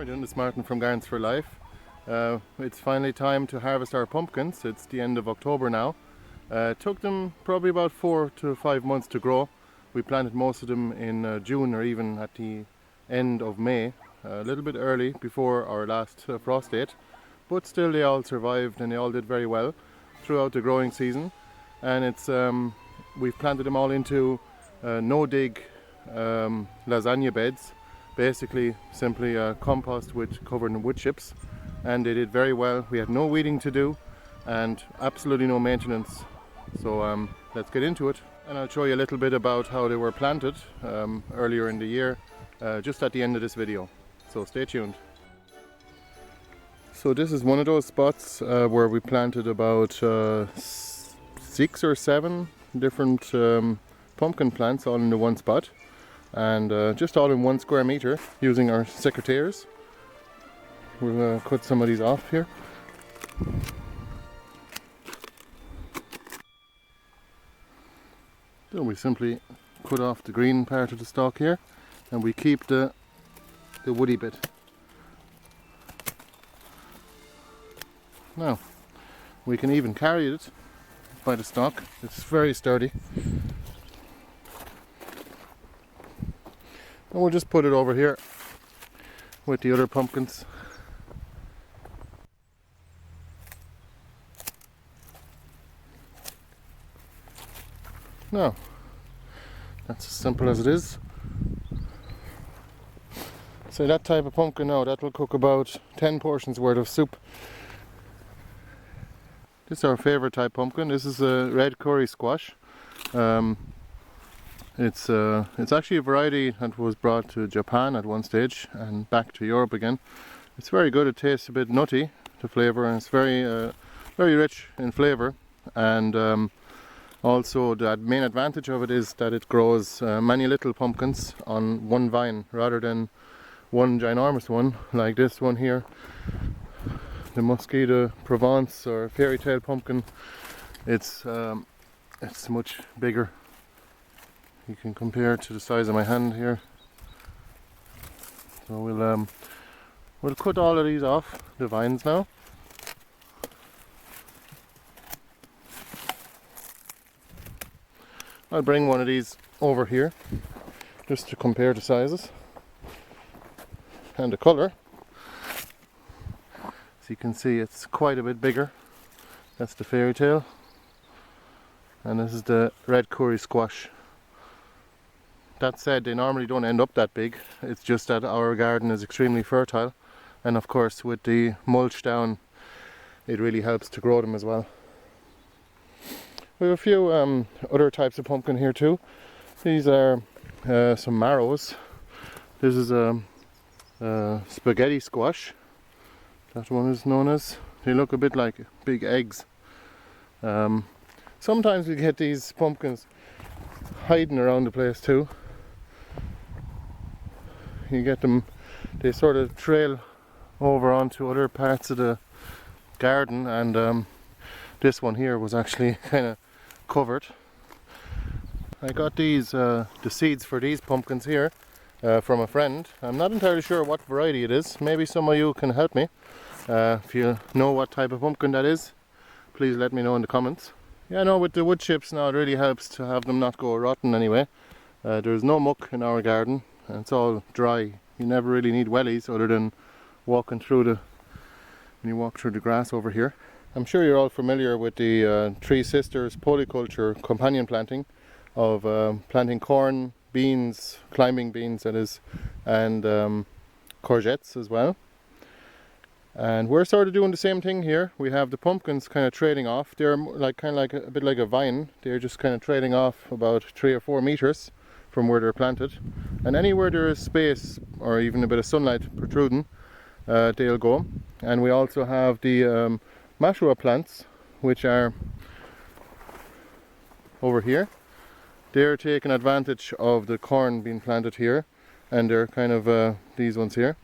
Alright, this is Martin from Gardens for Life. It's finally time to harvest our pumpkins. It's the end of October now. It took them probably about 4 to 5 months to grow. We planted most of them in June or even at the end of May, a little bit early before our last frost date, but still they all survived and they all did very well throughout the growing season. And it's we've planted them all into no-dig lasagna beds. Basically simply compost covered in wood chips, and they did very well. We had no weeding to do and absolutely no maintenance. So let's get into it, and I'll show you a little bit about how they were planted earlier in the year, just at the end of this video. So stay tuned. So this is one of those spots where we planted about 6 or 7 different pumpkin plants all in the one spot, and just all in 1 square meter using our secateurs. We'll cut some of these off here. So we simply cut off the green part of the stalk here, and we keep the woody bit. Now we can even carry it by the stalk. It's very sturdy. And we'll just put it over here with the other pumpkins. Now, that's as simple as it is. So that type of pumpkin now, that will cook about 10 portions worth of soup. This is our favourite type pumpkin. This is a red Kuri Squash. It's actually a variety that was brought to Japan at one stage and back to Europe again. It's very good. It tastes a bit nutty, the flavour, and it's very rich in flavour. And also the main advantage of it is that it grows many little pumpkins on one vine rather than one ginormous one like this one here. The Mesquita, Provence or fairy tale pumpkin. It's much bigger. You can compare it to the size of my hand here. So we'll cut all of these off the vines now. I'll bring one of these over here just to compare the sizes and the colour. As you can see, it's quite a bit bigger. That's the fairy tale, and this is the red Kuri Squash. That said, they normally don't end up that big. It's just that our garden is extremely fertile, and of course with the mulch down it really helps to grow them as well. We have a few other types of pumpkin here too. These are some marrows. This is a spaghetti squash. That one is known as. They look a bit like big eggs. Sometimes we get these pumpkins hiding around the place too. You get them, they sort of trail over onto other parts of the garden, and this one here was actually kind of covered. I got these the seeds for these pumpkins here from a friend. I'm not entirely sure what variety it is. Maybe some of you can help me. If you know what type of pumpkin that is, please let me know in the comments. Yeah, I know with the wood chips now it really helps to have them not go rotten anyway. There's no muck in our garden and it's all dry. You never really need wellies other than walking through when you walk through the grass over here. I'm sure you're all familiar with the Three Sisters polyculture companion planting of planting corn, beans, climbing beans that is, and courgettes as well. And we're sort of doing the same thing here. We have the pumpkins kind of trading off. They're kind of a bit like a vine. They're just kind of trading off about 3 or 4 meters from where they're planted. And anywhere there is space or even a bit of sunlight protruding, they'll go. And we also have the mashua plants, which are over here. They're taking advantage of the corn being planted here, and they're kind of these ones here.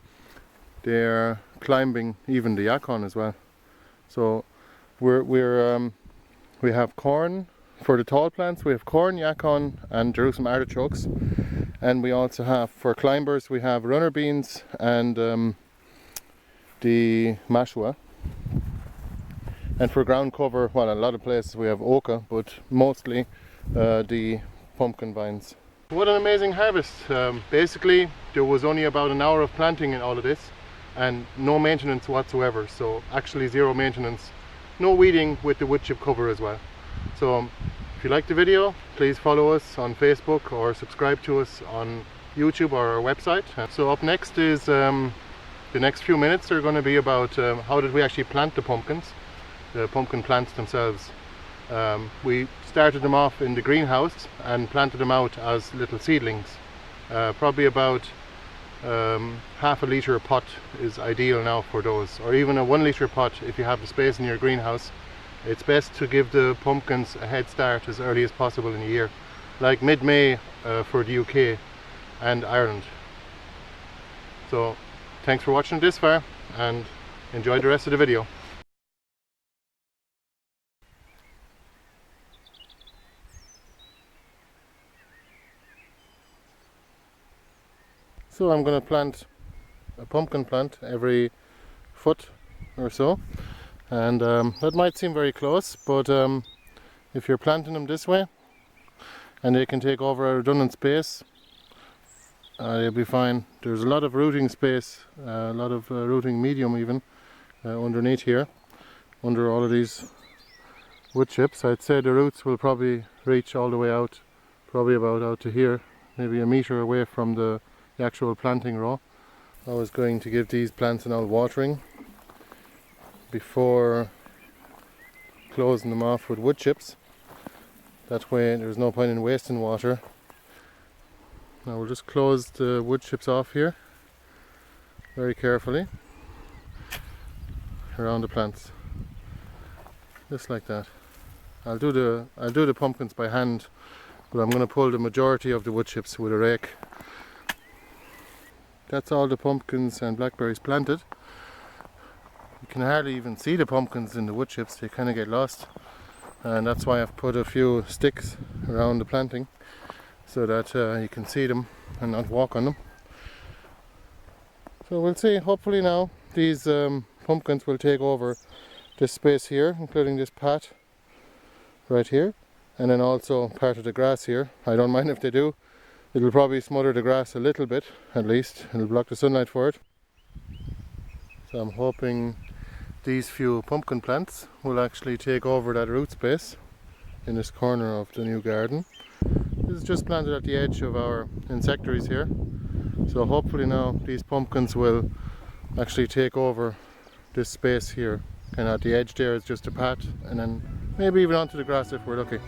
They're climbing even the yacon as well. So we have corn for the tall plants. We have corn, yacon, and Jerusalem artichokes, and we also have for climbers we have runner beans and the mashua. And for ground cover, well, a lot of places we have oca, but mostly the pumpkin vines. What an amazing harvest. Basically, there was only about an hour of planting in all of this and no maintenance whatsoever. So actually zero maintenance, no weeding with the wood chip cover as well. So if you liked the video, please follow us on Facebook or subscribe to us on YouTube or our website. So up next is the next few minutes are going to be about how did we actually plant the pumpkins, the pumpkin plants themselves. We started them off in the greenhouse and planted them out as little seedlings. Probably about half a litre pot is ideal now for those, or even a 1 litre pot if you have the space in your greenhouse. It's best to give the pumpkins a head start as early as possible in the year, like mid-May for the UK and Ireland. So thanks for watching this far and enjoy the rest of the video. So I'm going to plant a pumpkin plant every foot or so, and that might seem very close, but if you're planting them this way and they can take over a redundant space, they'll be fine. There's a lot of rooting space, a lot of rooting medium even underneath here, under all of these wood chips. I'd say the roots will probably reach all the way out, probably about out to here, maybe a metre away from the actual planting row. I was going to give these plants an old watering before closing them off with wood chips. That way there's no point in wasting water. Now we'll just close the wood chips off here very carefully around the plants, just like that. I'll do the pumpkins by hand, but I'm going to pull the majority of the wood chips with a rake. That's all the pumpkins and blackberries planted. You can hardly even see the pumpkins in the wood chips, they kind of get lost, and that's why I've put a few sticks around the planting so that you can see them and not walk on them. So we'll see, hopefully now these pumpkins will take over this space here, including this pat right here, and then also part of the grass here. I don't mind if they do. It'll probably smother the grass a little bit, at least. It'll block the sunlight for it. So I'm hoping these few pumpkin plants will actually take over that root space in this corner of the new garden. This is just planted at the edge of our insectaries here. So hopefully now these pumpkins will actually take over this space here. And at the edge there is just a pat, and then maybe even onto the grass if we're lucky.